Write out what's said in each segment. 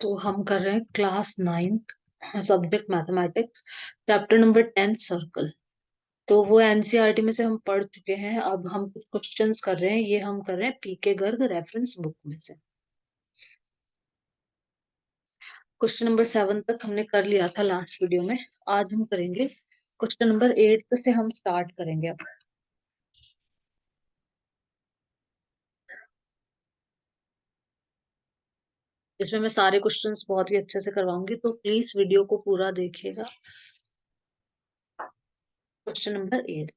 तो हम कर रहे हैं class 9th, subject mathematics, chapter number 10 circle. तो वो एनसीईआरटी में से हम पढ़ चुके हैं। अब हम कुछ क्वेश्चंस कर रहे हैं, ये हम कर रहे हैं पीके गर्ग रेफरेंस बुक में से। क्वेश्चन नंबर 7 तक हमने कर लिया था लास्ट वीडियो में। आज हम करेंगे क्वेश्चन नंबर 8 से हम स्टार्ट करेंगे अब। इसमें मैं सारे क्वेश्चंस बहुत ही अच्छे से करवाऊंगी, तो प्लीज वीडियो को पूरा देखिएगा। Question number 8,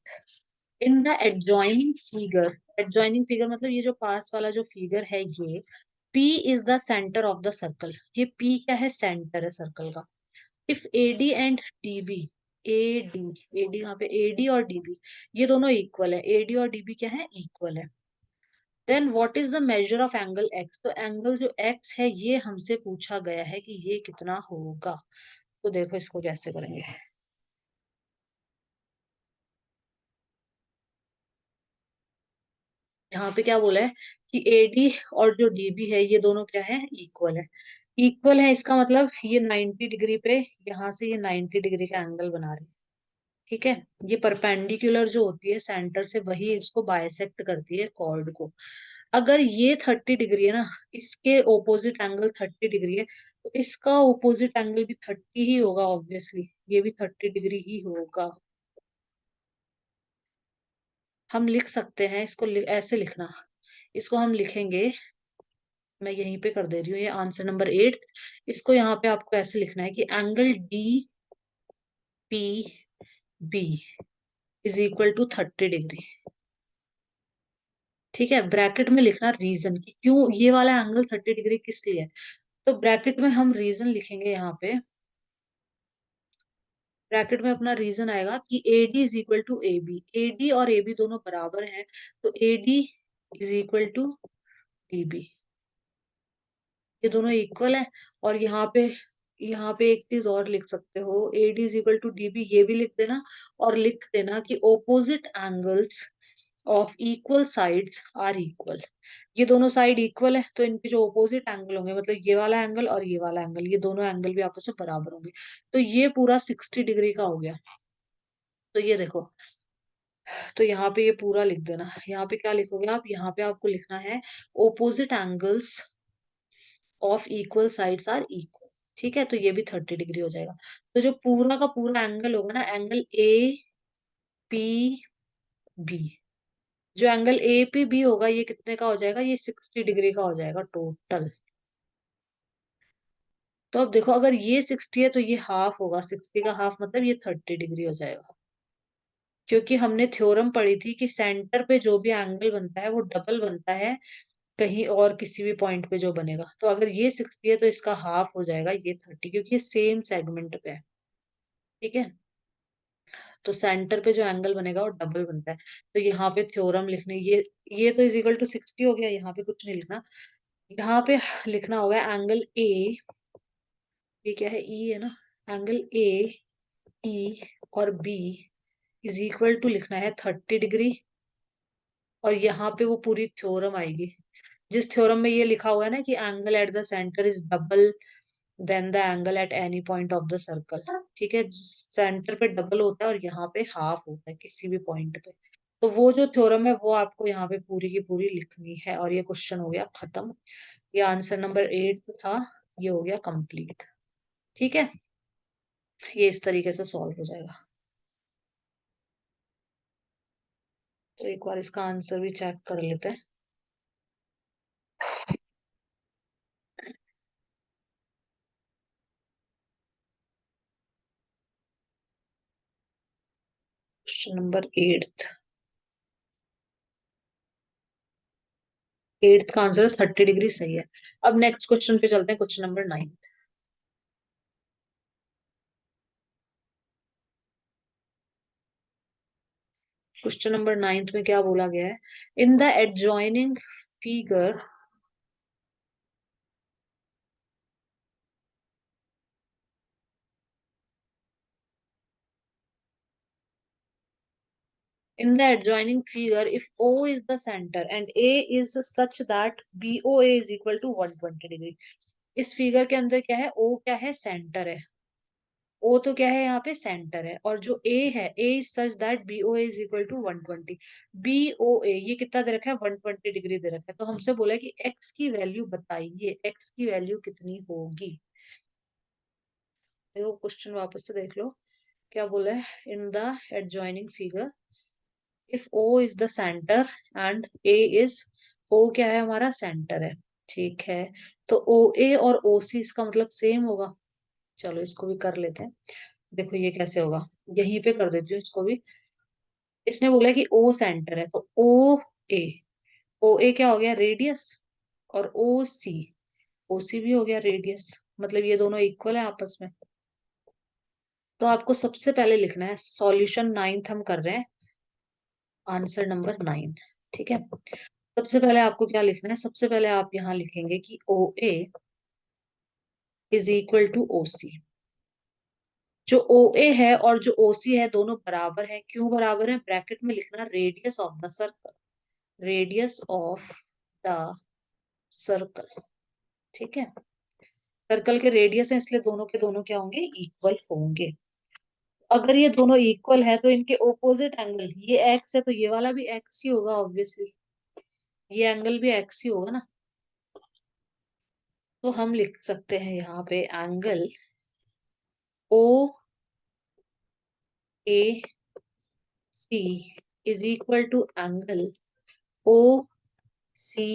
in the adjoining figure, adjoining figure मतलब ये जो पास वाला जो फिगर है, ये P is the centre of the circle. ये P क्या है? सेंटर है सर्कल का। If AD and DB, AD, AD यहाँ पे AD और DB ये दोनों इक्वल है। AD और DB क्या है? इक्वल है। Then what is the measure of angle X? तो एंगल जो X है ये हमसे पूछा गया है कि ये कितना होगा। तो देखो इसको कैसे करेंगे। यहाँ पे क्या बोला है कि AD और जो DB है ये दोनों क्या है? इक्वल है। इक्वल है इसका मतलब ये 90 डिग्री पे, यहाँ से ये 90 डिग्री का एंगल बना रही है। ठीक है। ये परपेंडिकुलर जो होती है सेंटर से, वही इसको बाइसेक्ट करती है कॉर्ड को। अगर ये 30 डिग्री है ना, इसके ओपोजिट एंगल 30 डिग्री है, तो इसका ओपोजिट एंगल भी 30 ही होगा ऑब्वियसली। ये भी 30 डिग्री ही होगा। हम लिख सकते हैं इसको, ऐसे लिखना। इसको हम लिखेंगे, मैं यहीं पे कर दे रही हूँ ये आंसर नंबर 8। इसको यहाँ पे आपको ऐसे लिखना है कि angle DPB is equal to 30 degree. ठीक है। ब्रैकेट में लिखना रीजन कि क्यों ये वाला एंगल 30 डिग्री किस लिए है। तो ब्रैकेट में हम रीजन लिखेंगे यहाँ पे। ब्रैकेट में अपना रीजन आएगा कि AD is equal to AB, AD और AB दोनों बराबर हैं, तो AD is equal to DB, ये दोनों इक्वल है। और यहाँ पे एक चीज और लिख सकते हो, AD is equal to DB, ये भी लिख देना। और लिख देना कि opposite angles of equal sides are equal. ये दोनों साइड इक्वल है, तो इनके जो ओपोजिट एंगल होंगे, मतलब ये वाला एंगल और ये वाला एंगल, ये दोनों एंगल भी आपस में बराबर होंगे। तो ये पूरा 60 डिग्री का हो गया। तो ये देखो, तो यहाँ पे ये पूरा लिख देना। यहाँ पे क्या लिखोगे आप? यहाँ पे आपको लिखना है opposite angles of equal sides are equal. ठीक है। तो ये भी 30 डिग्री हो जाएगा। तो जो पूरा का पूरा एंगल होगा ना, एंगल APB, जो एंगल APB होगा ये कितने का हो जाएगा? ये 60 डिग्री का हो जाएगा टोटल। तो अब देखो, अगर ये 60 है तो ये हाफ होगा। 60 का हाफ मतलब ये 30 डिग्री हो जाएगा। क्योंकि हमने थ्योरम पढ़ी थी कि सेंटर पे जो भी एंगल बनता है वो डबल बनता है कहीं और किसी भी पॉइंट पे जो बनेगा। तो अगर ये 60 है तो इसका हाफ हो जाएगा ये 30, क्योंकि ये सेम सेगमेंट पे है। ठीक है। तो सेंटर पे जो एंगल बनेगा वो डबल बनता है। तो यहाँ पे थ्योरम लिखने, ये तो इज इक्वल टू 60 हो गया। यहाँ पे कुछ नहीं लिखना। यहाँ पे लिखना होगा एंगल ए, ये क्या है? ई है ना। एंगल AE और B इज इक्वल टू लिखना है 30 डिग्री। और यहाँ पे वो पूरी थ्योरम आएगी। जिस थ्योरम में ये लिखा हुआ है ना कि angle at the centre is double than the angle at any point of the circle. ठीक है। सेंटर पे डबल होता है और यहाँ पे हाफ होता है किसी भी पॉइंट पे। तो वो जो थ्योरम है वो आपको यहाँ पे पूरी की पूरी लिखनी है। और ये क्वेश्चन हो गया खत्म। ये आंसर नंबर 8 था, ये हो गया कंप्लीट। ठीक है। ये इस तरीके से सॉल्व हो जाएगा। तो एक बार इसका आंसर भी चेक कर लेते हैं। क्वेश्चन नंबर 8 का आंसर 30 डिग्री सही है। अब नेक्स्ट क्वेश्चन पे चलते हैं, क्वेश्चन नंबर 9। क्वेश्चन नंबर 9 में क्या बोला गया है? In the adjoining figure, in the adjoining figure, if O is the center and A is such that BOA is equal to 120 degree. इस फिगर के अंदर क्या है, ओ क्या है, सेंटर है। ओ तो क्या है यहाँ पे, सेंटर है। और जो ए है, A is such that B O is equal to 120। B O A ये कितना दे रखा है, 120 डिग्री दे रखा है। तो हमसे बोला है कि एक्स की वैल्यू बताइए, एक्स की वैल्यू कितनी होगी। देखो क्वेश्चन वापस से देख लो, क्या बोला है, in the adjoining figure if O is the centre and A is, O क्या है हमारा, सेंटर है। ठीक है, तो ओ ए और ओ सी इसका मतलब सेम होगा। चलो इसको भी कर लेते हैं। देखो ये कैसे होगा, यहीं पे कर देती हूँ इसको भी। इसने बोला कि ओ सेंटर है, तो ए, ओ ए क्या हो गया, रेडियस। और ओ सी भी हो गया रेडियस। मतलब ये दोनों इक्वल है आपस में। तो आपको सबसे पहले लिखना है, सॉल्यूशन नाइन्थ हम कर रहे हैं, आंसर नंबर 9। ठीक है, सबसे पहले आपको क्या लिखना है, सबसे पहले आप यहाँ लिखेंगे कि ओ ए इज इक्वल टू ओ सी। जो ओ ए है और जो ओ सी है दोनों बराबर है। क्यों बराबर है, ब्रैकेट में लिखना radius of the circle, radius of the circle. ठीक है, सर्कल के रेडियस है इसलिए दोनों के दोनों क्या होंगे, इक्वल होंगे। अगर ये दोनों इक्वल है तो इनके ओपोजिट एंगल, ये एक्स है तो ये वाला भी एक्स ही होगा ऑब्वियसली, ये एंगल भी एक्स ही होगा ना। तो हम लिख सकते हैं यहाँ पे angle O A C is equal to angle O C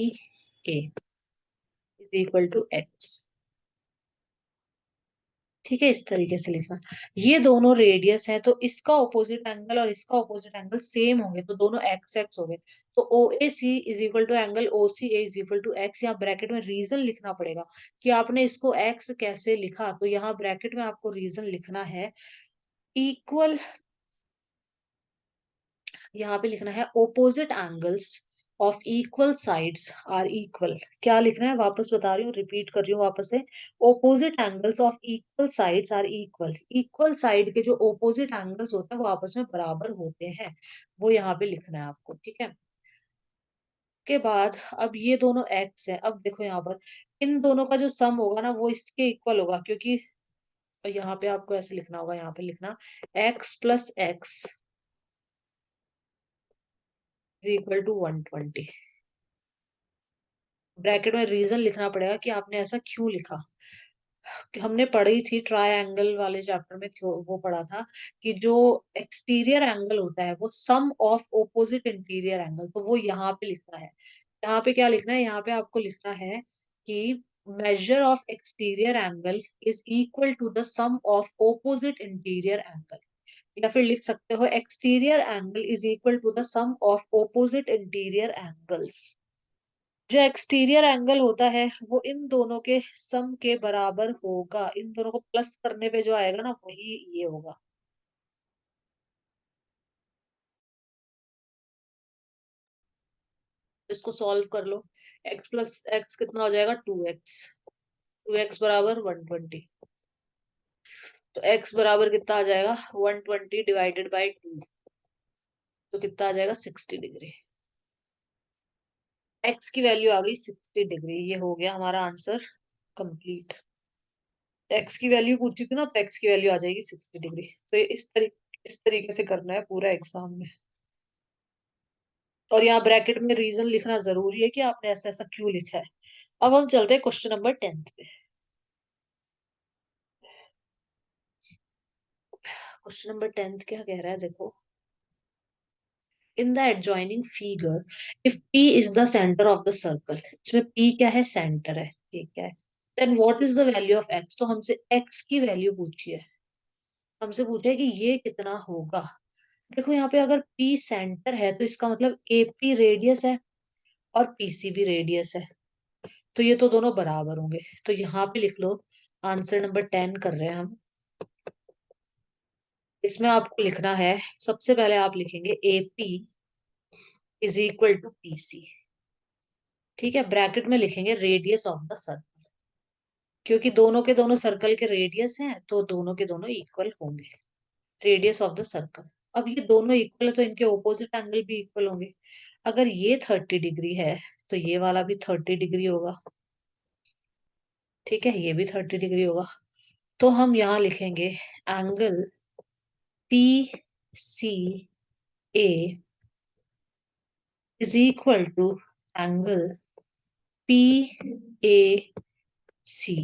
A is equal to x. ठीक है, इस तरीके से लिखना। ये दोनों रेडियस है तो इसका ऑपोजिट एंगल और इसका ऑपोजिट एंगल सेम होंगे, तो दोनों एक्स एक्स हो गए। तो O A C is equal to angle O C A is equal to X. यहाँ ब्रैकेट में रीजन लिखना पड़ेगा कि आपने इसको एक्स कैसे लिखा। तो यहाँ ब्रैकेट में आपको रीजन लिखना है, इक्वल, यहाँ पे लिखना है opposite angles of equal sides are equal. क्या लिखना है, वापस बता रही हूँ, रिपीट कर रही हूँ वापस से। Opposite angles of equal sides are equal. Equal side के जो ओपोजिट एंगल्स होते हैं वो आपस में बराबर होते हैं, वो यहाँ पे लिखना है आपको। ठीक है, के बाद अब ये दोनों एक्स है। अब देखो यहाँ पर इन दोनों का जो सम होगा ना वो इसके इक्वल होगा, क्योंकि यहाँ पे आपको ऐसे लिखना होगा, यहाँ पे लिखना x plus x is equal to 120। Bracket में रीजन लिखना पड़ेगा कि आपने ऐसा क्यों लिखा। कि हमने पढ़ी थी ट्रायंगल वाले चैप्टर में, वो पढ़ा था कि जो एक्सटीरियर एंगल होता है वो सम ऑफ ओपोजिट इंटीरियर एंगल, तो वो यहाँ पे लिखना है। यहाँ पे क्या लिखना है, यहाँ पे आपको लिखना है कि measure of exterior angle is equal to the sum of opposite interior angle। या फिर लिख सकते हो exterior angle is equal to the sum of opposite interior angles। जो एक्सटीरियर एंगल होता है वो इन दोनों के सम के बराबर होगा, इन दोनों को प्लस करने पे जो आएगा ना वही ये होगा। इसको सॉल्व कर लो, एक्स प्लस एक्स कितना हो जाएगा, 2x। 2x बराबर 120। तो x बराबर कितना आ जाएगा, 120 डिवाइडेड बाई 2, तो कितना आ जाएगा, 60 डिग्री। x की वैल्यू आ गई 60 डिग्री। ये हो गया हमारा आंसर कंप्लीट। एक्स की वैल्यू पूछी थी ना, तो एक्स की वैल्यू आ जाएगी 60 डिग्री। तो ये इस तरीके से करना है पूरा एग्जाम में। और यहाँ ब्रैकेट में रीजन लिखना जरूरी है कि आपने ऐसा ऐसा क्यों लिखा है। अब हम चलते हैं क्वेश्चन नंबर 10 पे। क्वेश्चन नंबर 10 क्या कह रहा है, देखो, in the adjoining figure if P is the centre of the circle. इसमें P क्या है, सेंटर है। ठीक है, then what is the value of x। तो हमसे x की वैल्यू पूछी है, हमसे पूछा है कि ये कितना होगा। देखो यहाँ पे अगर P सेंटर है तो इसका मतलब AP रेडियस है और PC भी रेडियस है, तो ये तो दोनों बराबर होंगे। तो यहाँ पे लिख लो, आंसर नंबर 10 कर रहे हैं हम। इसमें आपको लिखना है, सबसे पहले आप लिखेंगे AP is equal to PC। ठीक है, ब्रैकेट में लिखेंगे रेडियस ऑफ द सर्कल, क्योंकि दोनों के दोनों सर्कल के रेडियस हैं तो दोनों के दोनों इक्वल होंगे, रेडियस ऑफ द सर्कल। अब ये दोनों इक्वल है तो इनके ऑपोजिट एंगल भी इक्वल होंगे। अगर ये 30 डिग्री है तो ये वाला भी 30 डिग्री होगा। ठीक है, ये भी 30 डिग्री होगा। तो हम यहाँ लिखेंगे angle P C A is equal to angle P A C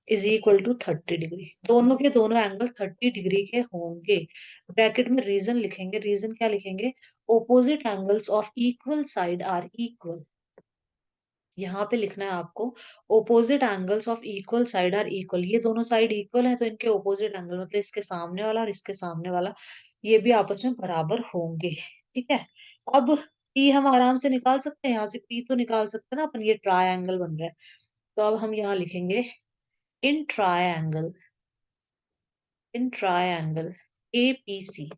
is equal to 30 degree. दोनों के दोनों एंगल 30 डिग्री के होंगे। ब्रैकेट में रीजन लिखेंगे। रीजन क्या लिखेंगे? Opposite angles of equal side are equal. यहाँ पे लिखना है आपको opposite angles of equal side are equal. ये दोनों साइड इक्वल है तो इनके ओपोजिट एंगल मतलब इसके सामने वाला और इसके सामने वाला ये भी आपस में बराबर होंगे। ठीक है। अब पी हम आराम से निकाल सकते हैं, यहाँ से पी तो निकाल सकते हैं ना अपन, ये ट्रायंगल बन रहा है। तो अब हम यहाँ लिखेंगे in triangle, in triangle APC.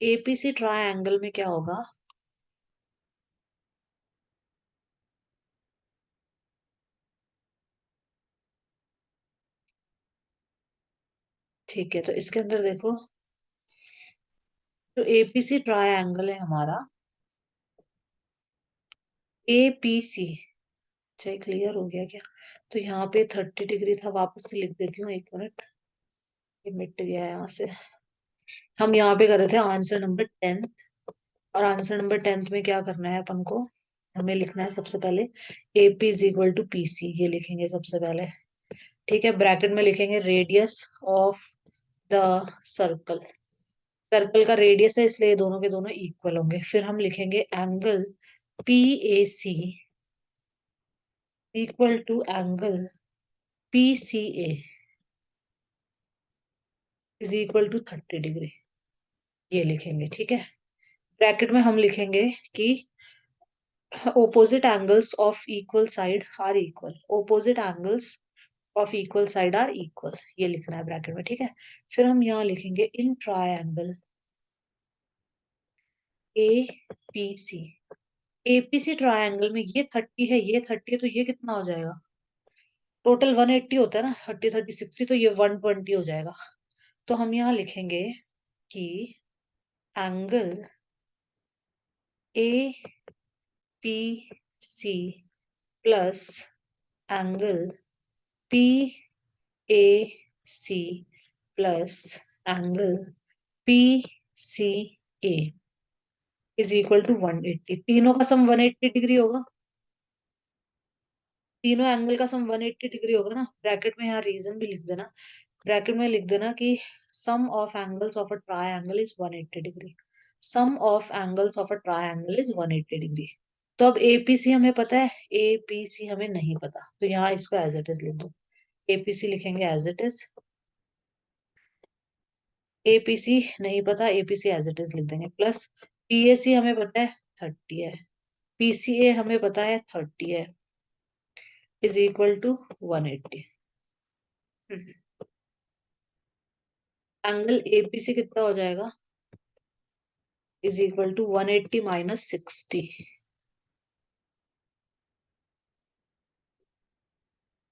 APC triangle में क्या होगा? ठीक है, तो इसके अंदर देखो, तो एपीसी ट्रायंगल है हमारा एपीसी। अच्छा, क्लियर हो गया क्या? तो यहाँ पे 30 डिग्री था, वापस से लिख देती हूँ, एक मिनट, ये मिट गया है यहाँ से। हम यहाँ पे कर रहे थे आंसर नंबर 10। और आंसर नंबर 10 में क्या करना है अपन को? हमें लिखना है सबसे पहले AP is equal to PC, ये लिखेंगे सबसे पहले। ठीक है, ब्रैकेट में लिखेंगे radius of the circle. Circle का रेडियस है इसलिए दोनों के दोनों इक्वल होंगे। फिर हम लिखेंगे angle P A C equal to angle P C A is equal to 30 degree, ये लिखेंगे। ठीक है, ब्रैकेट में हम लिखेंगे कि opposite angles of equal side are equal, opposite angles of equal side are equal, ये लिखना है ब्रैकेट में। ठीक है, फिर हम यहाँ लिखेंगे in triangle A P C. APC triangle में ये 30 है, ये 30 है, तो ये कितना हो जाएगा? टोटल 180 होता है ना, 30 30 60, तो ये 120 हो जाएगा। तो हम यहाँ लिखेंगे कि angle A P C plus angle P A C plus angle P C A is equal to 180। तीनों का सम 180 डिग्री होगा। तीनों एंगल का सम 180 डिग्री होगा ना। ब्रैकेट में यहाँ रीजन भी लिख देना। ब्रैकेट में लिख देना कि sum of angles of a triangle is 180 degree. Sum of angles of a triangle is 180 degree. तो अब एपीसी हमें पता है, एपीसी हमें नहीं पता, तो यहाँ इसको एज इट इज लिख दो। एपीसी लिखेंगे एज इट इज। एपीसी नहीं पता, एपीसी एज इट इज लिख देंगे। प्लस पीएसी हमें पता है 30 है, पीसीए हमें पता है 30 है, is equal to 180। Angle APC कितना हो जाएगा? Is equal to 180 minus 60।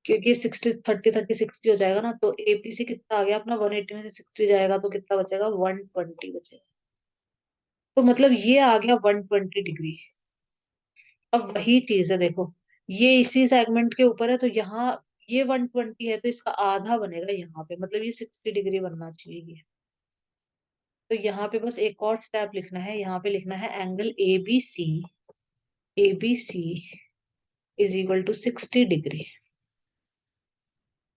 क्योंकि 60 30 30 60 हो जाएगा ना, तो एपीसी कितना आ गया अपना? 180 में से 60 जाएगा तो कितना बचेगा? 120 बचेगा। तो मतलब ये आ गया 120 डिग्री। अब वही चीज है देखो, ये इसी सेगमेंट के ऊपर है, तो यहाँ ये 120 है तो इसका आधा बनेगा यहाँ पे, मतलब ये 60 डिग्री बनना चाहिए। तो यहाँ पे बस एक और स्टेप लिखना है, यहाँ पे लिखना है angle A B C, A B C is equal to 60 degree.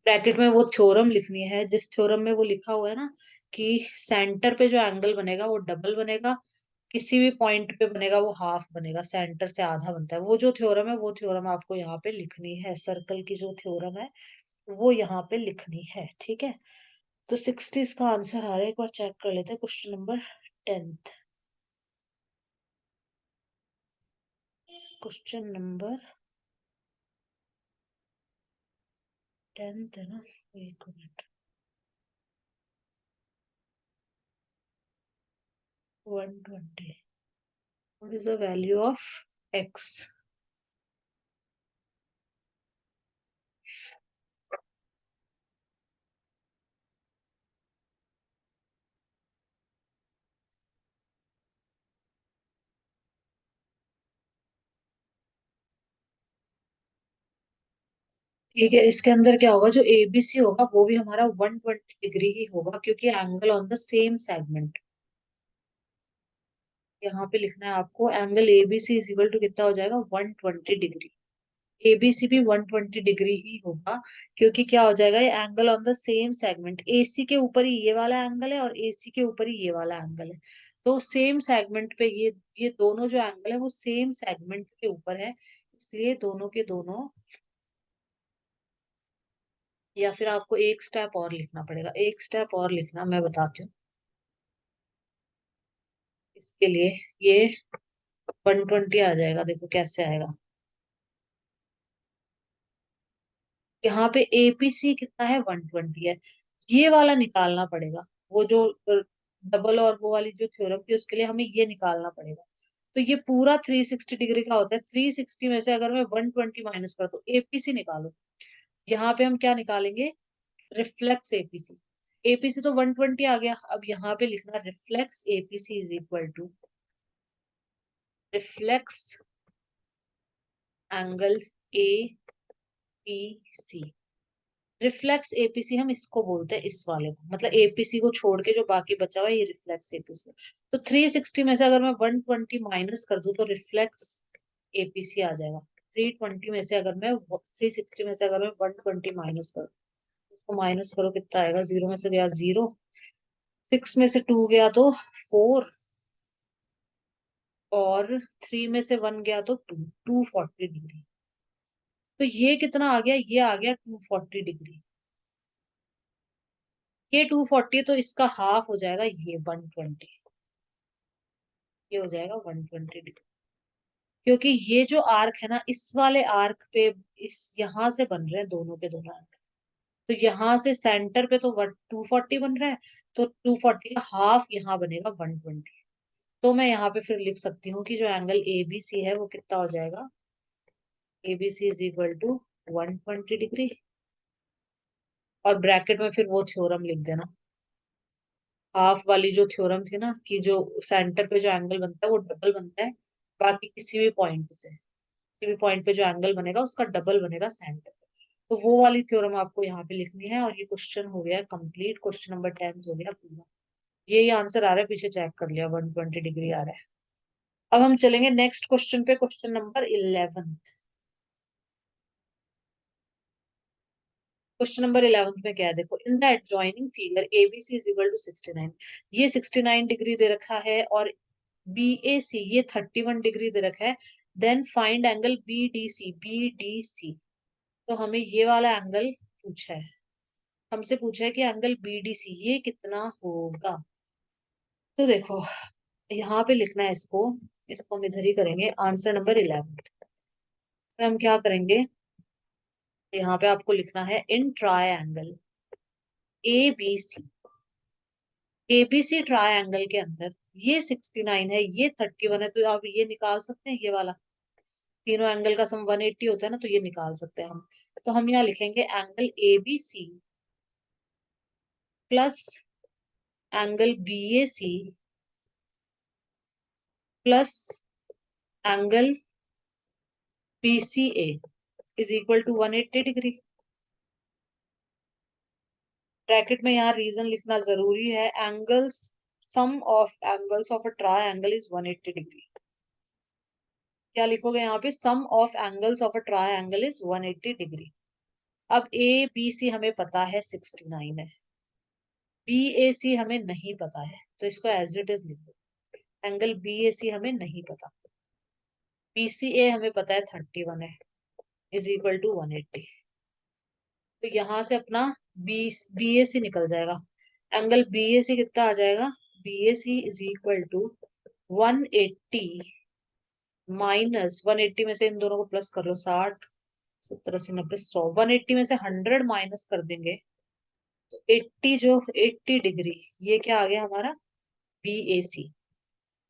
Bracket में वो थ्योरम लिखनी है जिस थ्योरम में वो लिखा हुआ है ना कि सेंटर पे जो एंगल बनेगा वो डबल बनेगा, किसी भी पॉइंट पे बनेगा वो हाफ बनेगा, सेंटर से आधा बनता है। वो जो थ्योरम है वो थ्योरम आपको यहाँ पे लिखनी है, सर्कल की जो थ्योरम है वो यहाँ पे लिखनी है। ठीक है, तो 60 इसका आंसर आ रहा है। एक बार चेक कर लेते हैं, question number 10th। Question number 10th है ना, एक minute. 120, what is the value of x? ठीक है, इसके अंदर क्या होगा, जो एबीसी होगा वो भी हमारा 120 डिग्री ही होगा, क्योंकि angle on the same segment. यहाँ पे लिखना है आपको, angle ABC is equal to कितना हो जाएगा, 120 डिग्री। एबीसी भी 120 डिग्री ही होगा, क्योंकि क्या हो जाएगा, ये angle on the same segment, AC के ऊपर ही ये वाला एंगल है और एसी के ऊपर ही ये वाला एंगल है। तो सेम सेगमेंट पे ये दोनों जो एंगल है वो सेम सेगमेंट के ऊपर है, इसलिए दोनों के दोनों। या फिर आपको एक स्टेप और लिखना पड़ेगा, एक स्टेप और लिखना, मैं बताती हूँ इसके लिए। ये 120 आ जाएगा, देखो कैसे आएगा। यहाँ पे एपीसी कितना है, 120 है। ये वाला निकालना पड़ेगा, वो जो डबल और वो वाली जो थ्योरम थी उसके लिए हमें ये निकालना पड़ेगा। तो ये पूरा 360 डिग्री का होता है, 360 में से अगर मैं 120 माइनस कर दूं, एपीसी निकालो। यहाँ पे हम क्या निकालेंगे, रिफ्लेक्स एपीसी। एपीसी तो 120 आ गया, अब यहाँ पे लिखना reflex APC is equal to reflex angle A P C. Reflex APC हम इसको बोलते हैं, इस वाले को, मतलब एपीसी को छोड़ के जो बाकी बचा हुआ है ये रिफ्लेक्स एपीसी। तो 360 में से अगर मैं 120 माइनस कर दूं तो रिफ्लेक्स एपीसी आ जाएगा। 320 में से अगर मैं 360 में से अगर मैं 120 माइनस करूँ, उसको माइनस करो कितना आएगा, जीरो में से गया जीरो, सिक्स में से टू गया तो फोर, और थ्री में से वन गया तो टू, 240 डिग्री। तो ये कितना आ गया, ये आ गया 240 डिग्री। ये 240, तो इसका हाफ हो जाएगा ये 120। ये हो जाएगा 120 डिग्री, क्योंकि ये जो आर्क है ना, इस वाले आर्क पे, इस यहाँ से बन रहे हैं दोनों के दोनों आर्क। तो यहाँ से सेंटर पे तो 240 बन रहा है, तो 240 का हाफ यहाँ बनेगा 120। तो मैं यहाँ पे फिर लिख सकती हूँ कि जो एंगल एबीसी है वो कितना हो जाएगा, ABC is equal to 120 degree. और ब्रैकेट में फिर वो थ्योरम लिख देना, हाफ वाली जो थ्योरम थी ना, कि जो सेंटर पे जो एंगल बनता है वो डबल बनता है बाकी किसी भी पॉइंट से, किसी भी पॉइंट पे जो एंगल बनेगा उसका डबल बनेगा सेंटर पे। तो वो वाली थ्योरम आपको यहाँ पे लिखनी है, और ये क्वेश्चन हो गया कंप्लीट, क्वेश्चन नंबर 10 हो गया पूरा। यही आंसर आ रहा है, पीछे चेक कर लिया, 120 डिग्री आ रहा है। अब हम चलेंगे नेक्स्ट क्वेश्चन पे, क्वेश्चन नंबर 11। क्वेश्चन नंबर 11 में क्या है, देखो, in the adjoining figure ABC is equal to 69। ये 69 डिग्री दे रखा है, और बीएसी ये 31 डिग्री दे रखा है। Then find angle BDC, BDC. तो हमें ये वाला एंगल पूछा है, हमसे पूछा है कि एंगल बीडीसी ये कितना होगा। तो देखो, यहाँ पे लिखना है इसको, इसको हम इधर ही करेंगे, आंसर नंबर 11। तो हम क्या करेंगे, यहाँ पे आपको लिखना है in triangle A B C, ABC triangle के अंदर ये 69 है, ये 31 है, तो आप ये निकाल सकते हैं, ये वाला तीनों एंगल का सम 180 होता है ना, तो ये निकाल सकते हैं हम। तो हम यहाँ लिखेंगे angle A B C plus angle B A C plus angle B C A is equal to 180 degree. Bracket में यहाँ रीजन लिखना जरूरी है, angles, sum of angles of a triangle is 180 degree. क्या लिखोगे यहाँ पे, sum of angles of a triangle is 180 degree. अब ए बी सी हमें पता है 69 है, बी ए सी हमें नहीं पता है, तो इसको एज इट इज लिखो। एंगल बी ए सी हमें नहीं पता, बी सी ए हमें पता है 31 है, इज इक्वल टू 180। तो यहाँ से अपना बी बी ए सी निकल जाएगा। एंगल बी ए सी कितना आ जाएगा, B A C is equal to 180 minus 180 में से इन दोनों को प्लस कर लो, 60 70 80 90 100, 180 में से 100 माइनस कर देंगे तो 80, जो 80 डिग्री, ये क्या आ गया हमारा, बी ए सी।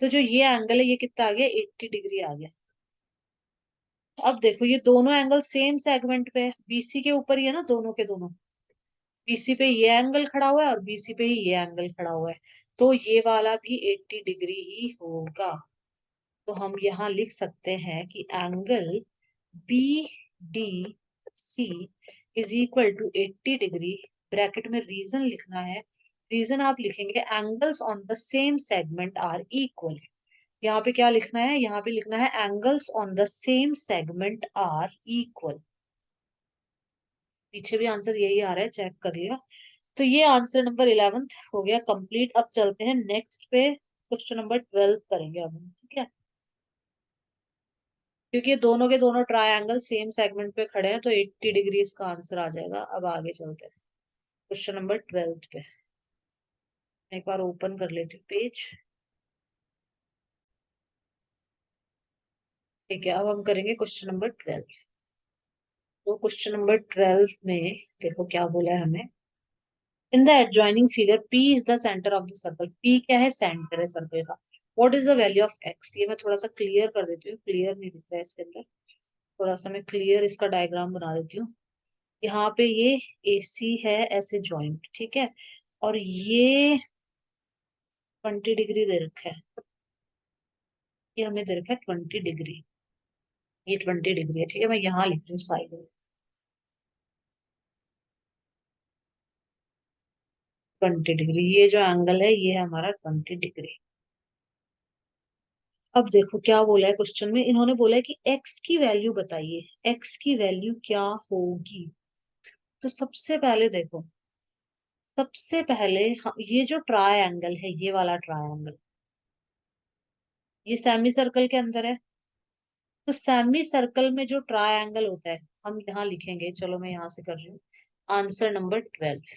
तो जो ये एंगल है ये कितना आ गया, 80 डिग्री आ गया। अब देखो, ये दोनों एंगल सेम सेगमेंट पे है, बीसी के ऊपर ही है ना दोनों के दोनों, बीसी पे ये एंगल खड़ा हुआ है और बीसी पे ही ये एंगल खड़ा हुआ है, तो ये वाला भी 80 डिग्री ही होगा। तो हम यहाँ लिख सकते हैं कि angle B D C is equal to 80 degree, bracket में रीजन लिखना है। रीजन आप लिखेंगे angles on the same segment are equal. यहाँ पे क्या लिखना है, यहाँ पे लिखना है angles on the same segment are equal. पीछे भी आंसर यही आ रहा है, चेक कर लिया। तो ये आंसर नंबर 11 हो गया कंप्लीट। अब चलते हैं नेक्स्ट पे, क्वेश्चन नंबर 12 करेंगे अब हम, ठीक है। क्योंकि ये दोनों के दोनों ट्रायंगल सेम सेगमेंट पे खड़े हैं तो 80 डिग्री इसका आंसर आ जाएगा। अब आगे चलते हैं क्वेश्चन नंबर 12 पे। मैं एक बार ओपन कर लेती हूँ पेज। ठीक है, अब हम करेंगे क्वेश्चन नंबर 12। तो क्वेश्चन नंबर 12 में देखो क्या बोला है हमें। इन the adjoining figure P is the centre of the circle. P क्या है, सेंटर है सर्कल का। What is the value of x, ये मैं थोड़ा सा क्लियर कर देती हूँ, क्लियर नहीं दिख रहा है इसके अंदर। थोड़ा सा मैं क्लियर इसका डायग्राम बना देती हूँ। यहाँ पे ये AC है ऐसे जॉइंट, ठीक है। और ये 20 डिग्री दे रखा है, ये हमें दे रखा है 20 डिग्री। ये 20 डिग्री है, ठीक है। मैं यहाँ लिख रही हूँ साइड में 20 डिग्री। ये जो एंगल है ये है हमारा 20 डिग्री। अब देखो क्या बोला है क्वेश्चन में, इन्होंने बोला है कि x की वैल्यू बताइए, x की वैल्यू क्या होगी। तो सबसे पहले देखो, सबसे पहले ये जो ट्राई एंगल है, ये वाला ट्राई एंगल, ये सेमी सर्कल के अंदर है। तो सेमी सर्कल में जो ट्राई एंगल होता है हम यहाँ लिखेंगे, चलो मैं यहाँ से कर रही हूँ। Answer number 12।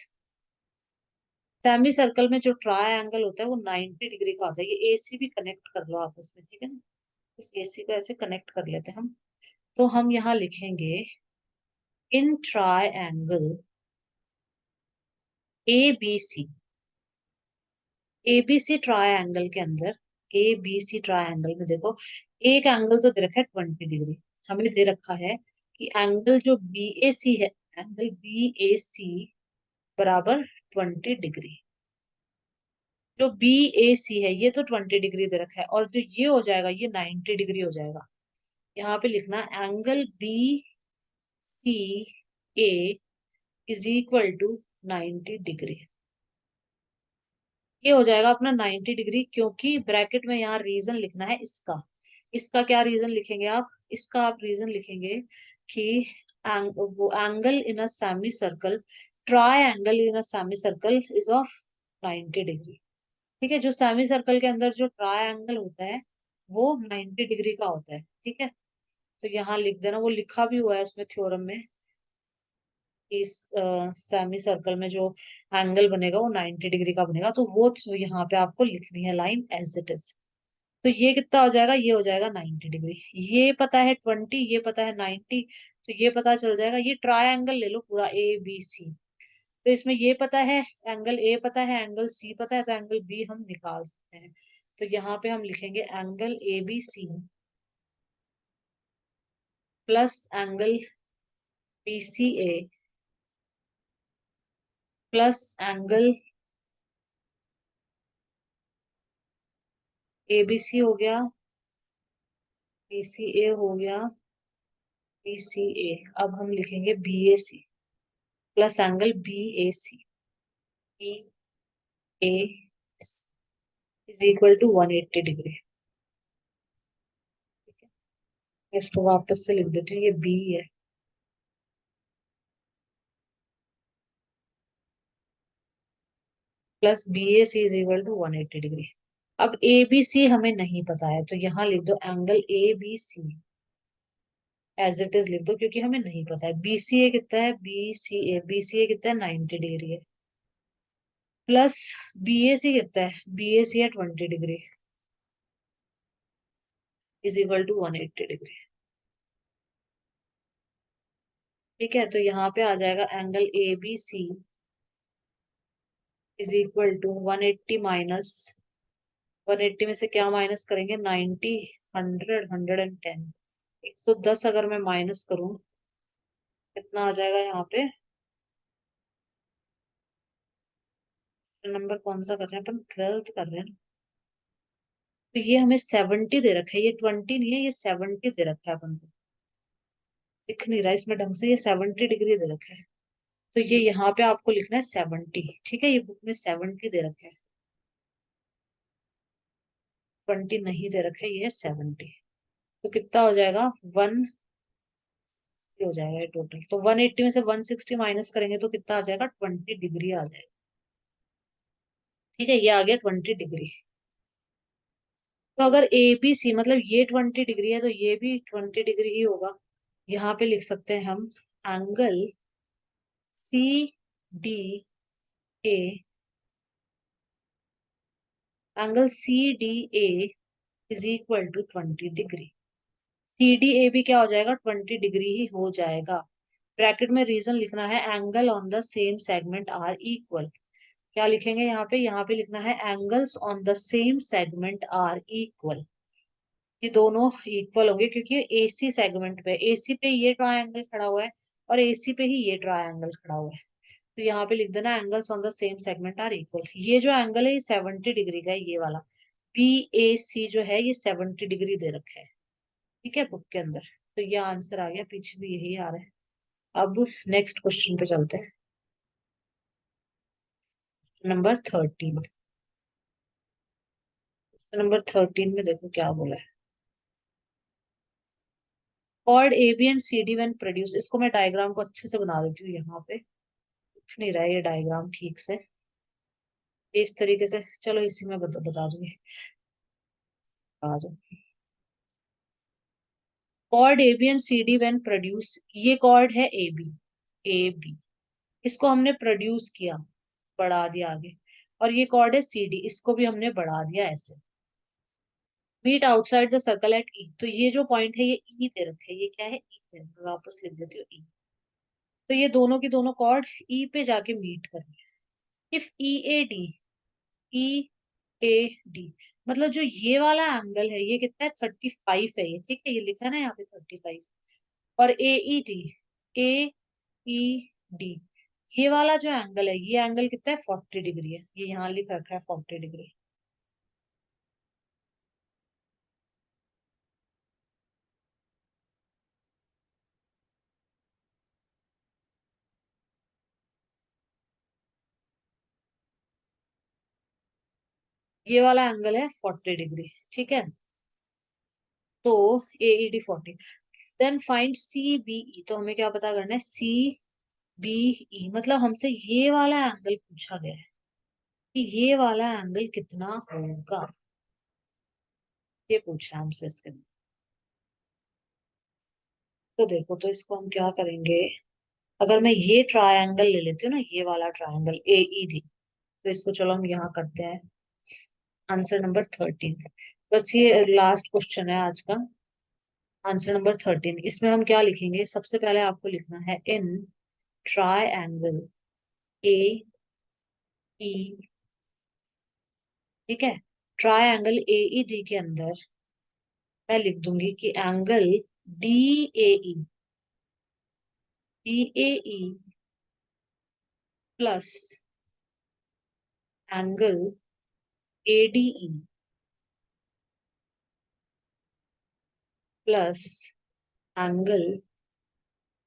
सेमी सर्कल में जो ट्राई एंगल होता है वो 90 डिग्री का होता है। ये AC भी कनेक्ट कर लो आपस में, ठीक है ना। इस AC को ऐसे कनेक्ट कर लेते हैं हम। तो हम यहाँ लिखेंगे in triangle ABC। ABC triangle के अंदर, ABC ट्रायंगल में देखो, एक एंगल तो दे रखा है 20 डिग्री। हमें दे रखा है कि एंगल जो BAC है, एंगल BAC बराबर 20 डिग्री। जो BAC है ये तो 20 डिग्री दे रखा है, और जो ये हो जाएगा ये 90 डिग्री हो जाएगा। यहाँ पे लिखना angle BCA is equal to 90 degree. ये हो जाएगा अपना 90 डिग्री, क्योंकि ब्रैकेट में यहाँ रीजन लिखना है इसका। इसका क्या रीजन लिखेंगे आप, इसका आप रीजन लिखेंगे कि वो angle in a semi circle, try angle in a semi circle is of 90 degree. ठीक है, जो सेमी सर्कल के अंदर जो ट्राई एंगल होता है वो 90 डिग्री का होता है, ठीक है। तो यहाँ लिख देना, वो लिखा भी हुआ है उसमें थ्योरम में, इस सेमी सर्कल में जो एंगल बनेगा वो 90 डिग्री का बनेगा। तो वो तो यहाँ पे आपको लिखनी है लाइन एज इट इज। तो ये कितना हो जाएगा, ये हो जाएगा 90 डिग्री। ये पता है 20, ये पता है 90। तो ये पता चल जाएगा। ये ट्रायंगल ले लो पूरा ABC। तो इसमें ये पता है, एंगल A पता है, एंगल C पता है, तो एंगल B हम निकाल सकते हैं। तो यहाँ पे हम लिखेंगे angle ABC plus angle BCA plus angle ABC हो गया, BCA हो गया, BCA। अब हम लिखेंगे BAC plus angle BAC। BAC is equal to 180 degree. ठीक है, इसको वापस से लिख देती हूँ, ये B है plus BAC is equal to 180 degree. अब ABC हमें नहीं पता है, तो यहाँ लिख दो angle ABC as it is लिख दो, क्योंकि हमें नहीं पता है। BCA कितना है, BCA कितना है, 90 डिग्री है। प्लस BAC कितना है, BAC है 20 degree, is equal to 180 degree. ठीक है, तो यहाँ पे आ जाएगा angle ABC is equal to 180 minus 180 में से क्या माइनस करेंगे, 90, 100, 110, 110 अगर मैं माइनस करूं कितना आ जाएगा यहाँ पे। नंबर कौन सा कर रहे हैं अपन, 12 कर रहे हैं ना। तो ये हमें 70 दे रखा है, ये 20 नहीं है, ये 70 दे रखा है अपन को। दिख नहीं रहा इसमें ढंग से, ये 70 डिग्री दे रखा है, तो ये यहाँ पे आपको लिखना है 70। ठीक है, ये बुक में 70 दे रखा है, 20 नहीं दे रखा है, ये है 70। तो कितना हो जाएगा, 1 हो जाएगा ये टोटल। तो 180 में से 160 माइनस करेंगे तो कितना आ जाएगा, 20 डिग्री आ जाएगा। ठीक है, ये आ गया 20 डिग्री। तो अगर ए बी सी मतलब ये 20 डिग्री है तो ये भी 20 डिग्री ही होगा। यहाँ पे लिख सकते हैं हम angle C D A, angle C D A is equal to 20 degree. C D A भी क्या हो जाएगा, 20 डिग्री ही हो जाएगा। ब्रैकेट में रीजन लिखना है, angle on the same segment are equal. क्या लिखेंगे यहाँ पे लिखना है angles on the same segment are equal. ये दोनों इक्वल होंगे क्योंकि एसी सेगमेंट पे, एसी पे ये ट्रायंगल खड़ा हुआ है और एसी पे ही ये ट्रायंगल खड़ा हुआ है। तो यहाँ पे लिख देना angles on the same segment are equal. ये जो एंगल है ये 70 डिग्री का है, ये वाला बी ए सी जो है ये 70 डिग्री दे रखा है। ठीक है, बुक के अंदर। तो ये आंसर आ गया, पीछे भी यही आ रहा है। अब नेक्स्ट क्वेश्चन पे चलते हैं, नंबर 13। नंबर 13 में देखो क्या बोला है, chord A B and C D when produce. इसको मैं डायग्राम को अच्छे से बना देती हूँ, यहाँ पे दिख नहीं रहा है ये डायग्राम ठीक से। इस तरीके से, चलो इसी में बता दूंगी। आ जाओ। Chord A B and C D when produce, ये कॉर्ड है ए बी, ए बी, इसको हमने प्रोड्यूस किया, बढ़ा दिया आगे। और ये कॉर्ड है सी डी, इसको भी हमने बढ़ा दिया ऐसे। Meet outside the circle at E, तो ये जो पॉइंट है ये ई दे रखे है, ये क्या है, ई है, मैं वापस लिख देती हूँ ई। तो ये दोनों की दोनों कॉर्ड ई पे जाके मीट कर रही है। If E A D, E A D मतलब जो ये वाला एंगल है ये कितना है, 35 है ये। ठीक है, ये लिखा है ना यहाँ पे 35। और ए E D, A E D ये वाला जो एंगल है, ये एंगल कितना है, 40 डिग्री है, ये यहाँ लिख रखा है 40 डिग्री। ये वाला एंगल है 40 डिग्री। ठीक है, तो A E D 40। Then find C B E, तो हमें क्या पता करना है, सी बी ई मतलब हमसे ये वाला एंगल पूछा गया है कि ये वाला एंगल कितना होगा, ये पूछा है हमसे इसके अंदर। तो देखो, तो इसको हम क्या करेंगे, अगर मैं ये ट्रायंगल ले लेती हूँ ना, ये वाला ट्रायंगल ए ई डी, तो इसको चलो हम यहाँ करते हैं आंसर नंबर 13। बस ये लास्ट क्वेश्चन है आज का। आंसर नंबर 13, इसमें हम क्या लिखेंगे, सबसे पहले आपको लिखना है इन ट्राई एंगल ए ई, ठीक है, triangle A E D के अंदर मैं लिख दूंगी कि angle D A E, D A E plus angle A D E plus angle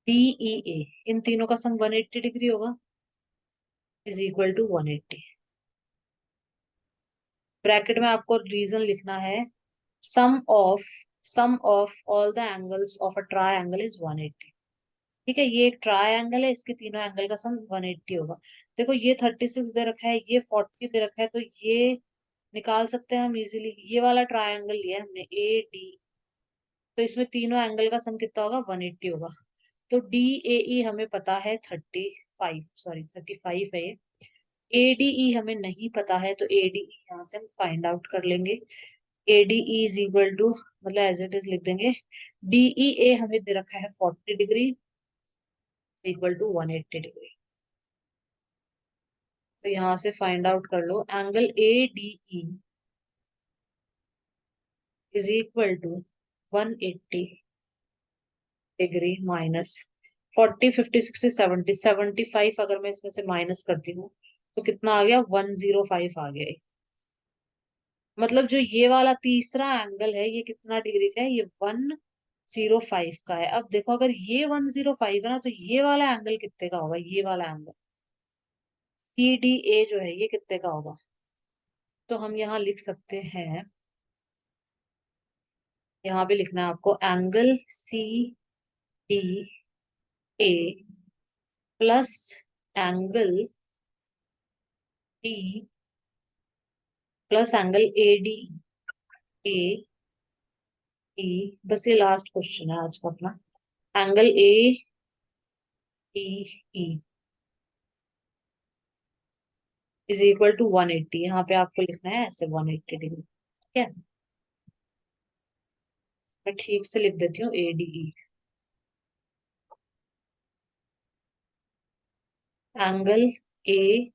D E A, इन तीनों का सम 180 डिग्री होगा, इज इक्वल टू 180। ब्रैकेट में आपको रीजन लिखना है, sum of sum of all the angles of a triangle is 180। ठीक है, ये एक ट्रायंगल है, इसके तीनों एंगल का सम 180 होगा। देखो ये 36 दे रखा है, ये 40 दे रखा है, तो ये निकाल सकते हैं हम इजीली। ये वाला ट्रायंगल लिया है हमने ए डी, तो इसमें तीनों एंगल का सम कितना होगा, 180 होगा। तो डी ए ई हमें पता है 35, सॉरी 35 है ये। ए डी ई हमें नहीं पता है, तो ए डी ई यहाँ से हम फाइंड आउट कर लेंगे। A D E is equal to, मतलब एज इट इज लिख देंगे, डी ई ए हमें दे रखा है 40 डिग्री, इक्वल टू 180 डिग्री। तो यहाँ से फाइंड आउट कर लो, angle A D E is equal to 180 degree minus 40, 50, 60, 70, 75 अगर मैं इसमें से माइनस करती हूँ तो कितना आ गया, 105 आ गया। मतलब जो ये वाला तीसरा एंगल है ये कितना डिग्री का है, ये 105 का है। अब देखो अगर ये 105 है ना, तो ये वाला एंगल कितने का होगा, ये वाला एंगल सी डी ए जो है ये कितने का होगा। तो हम यहाँ लिख सकते हैं, यहाँ पे लिखना है आपको angle C D A plus angle D plus angle A D A E. बस ये लास्ट क्वेश्चन है आज का अपना। Angle A D E is equal to 180। यहाँ पे आपको लिखना है ऐसे 180 डिग्री। ठीक है, मैं ठीक से लिख देती हूँ A D E. Angle A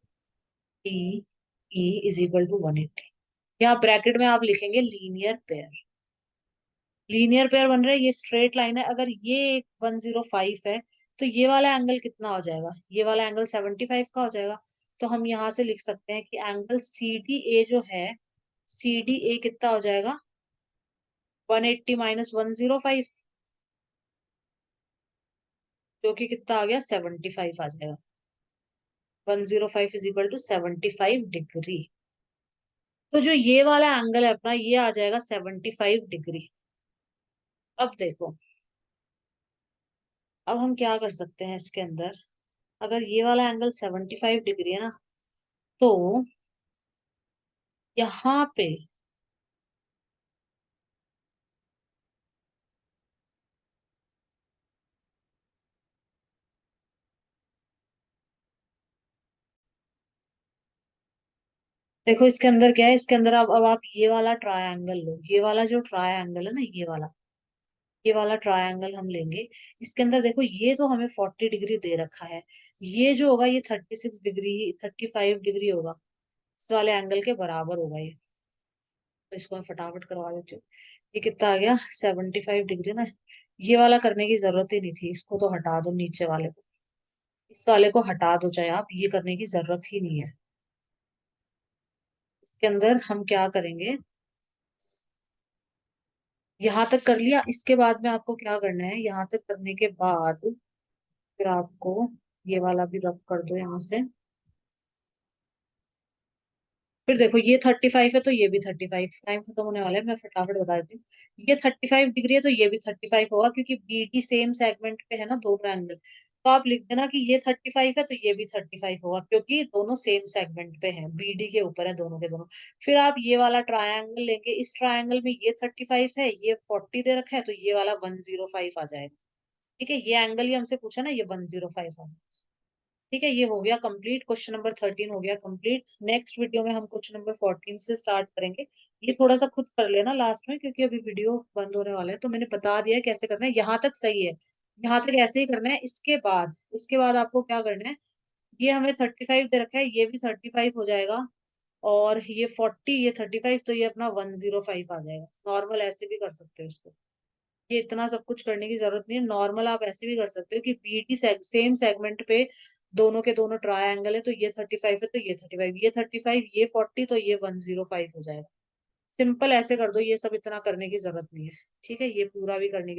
D E is equal to 180। यहाँ ब्रैकेट में आप लिखेंगे लीनियर पेयर। लीनियर पेयर बन रहा है, ये स्ट्रेट लाइन है। अगर ये 105 है तो ये वाला एंगल कितना हो जाएगा, ये वाला एंगल 75 का हो जाएगा। तो हम यहाँ से लिख सकते हैं कि एंगल सी डी ए जो है, सी डी ए कितना हो जाएगा, 180 माइनस 105, जो कि कितना आ गया, 75 आ जाएगा। 105 इज इक्वल टू 75 डिग्री। तो जो ये वाला एंगल है अपना, ये आ जाएगा 75 डिग्री। अब देखो, अब हम क्या कर सकते हैं इसके अंदर। अगर ये वाला एंगल 75 डिग्री है ना, तो यहाँ पे देखो, इसके अंदर क्या है, इसके अंदर अब आप ये वाला ट्रायंगल लो, ये वाला जो ट्रायंगल है ना, ये वाला ट्रायंगल हम लेंगे। इसके अंदर देखो, ये तो हमें 40 डिग्री दे रखा है, ये जो होगा ये 36 डिग्री 35 डिग्री होगा, इस वाले एंगल के बराबर होगा ये। तो इसको मैं फटाफट करवा देती हूँ। ये कितना आ गया, 75 डिग्री ना। ये वाला करने की जरूरत ही नहीं थी, इसको तो हटा दो, नीचे वाले को, इस वाले को हटा दो चाहे आप, ये करने की जरूरत ही नहीं है। इसके अंदर हम क्या करेंगे, यहाँ तक कर लिया, इसके बाद में आपको क्या करना है, यहाँ तक करने के बाद फिर आपको ये वाला भी रब कर दो यहाँ से। फिर देखो, ये 35 है तो ये भी 35, टाइम खत्म होने वाला है, मैं फटाफट बता देती हूँ। ये 35 डिग्री है तो ये भी 35 होगा, क्योंकि बी डी सेम सेगमेंट पे है ना दोनों एंगल। तो आप लिख देना कि ये 35 है तो ये भी 35 होगा, क्योंकि दोनों सेम सेगमेंट पे है, बी डी के ऊपर है दोनों के दोनों। फिर आप ये वाला ट्रायंगल लेंगे, इस ट्रायंगल में ये 35 है, ये 40 दे रखा है, तो ये वाला 105 आ जाएगा। ठीक है, ये एंगल ही हमसे पूछा ना, ये 105 आ जाएगा। ठीक है, ये हो गया कंप्लीट, क्वेश्चन नंबर 13 हो गया कंप्लीट। नेक्स्ट वीडियो में हम क्वेश्चन नंबर 14 से स्टार्ट करेंगे। ये थोड़ा सा खुद कर लेना लास्ट में, क्योंकि अभी वीडियो बंद होने वाला है, तो मैंने बता दिया है कैसे करना है, यहाँ तक सही है। यहाँ तक ऐसे ही करना है। इसके बाद आपको क्या करना है, ये हमें 35 दे रखा है, ये भी 35 हो जाएगा, और ये 40, ये 35, तो ये अपना 105 आ जाएगा। नॉर्मल ऐसे भी कर सकते हो इसको, ये इतना सब कुछ करने की जरूरत नहीं है। नॉर्मल आप ऐसे भी कर सकते हो कि बीटी सेम सेगमेंट पे दोनों के दोनों ट्रायंगल है, तो ये 35 है तो ये 35, ये 35, ये 40, तो ये 105 हो जाएगा। सिंपल ऐसे कर दो, ये सब इतना करने की जरूरत नहीं है। ठीक है, ये पूरा भी करने की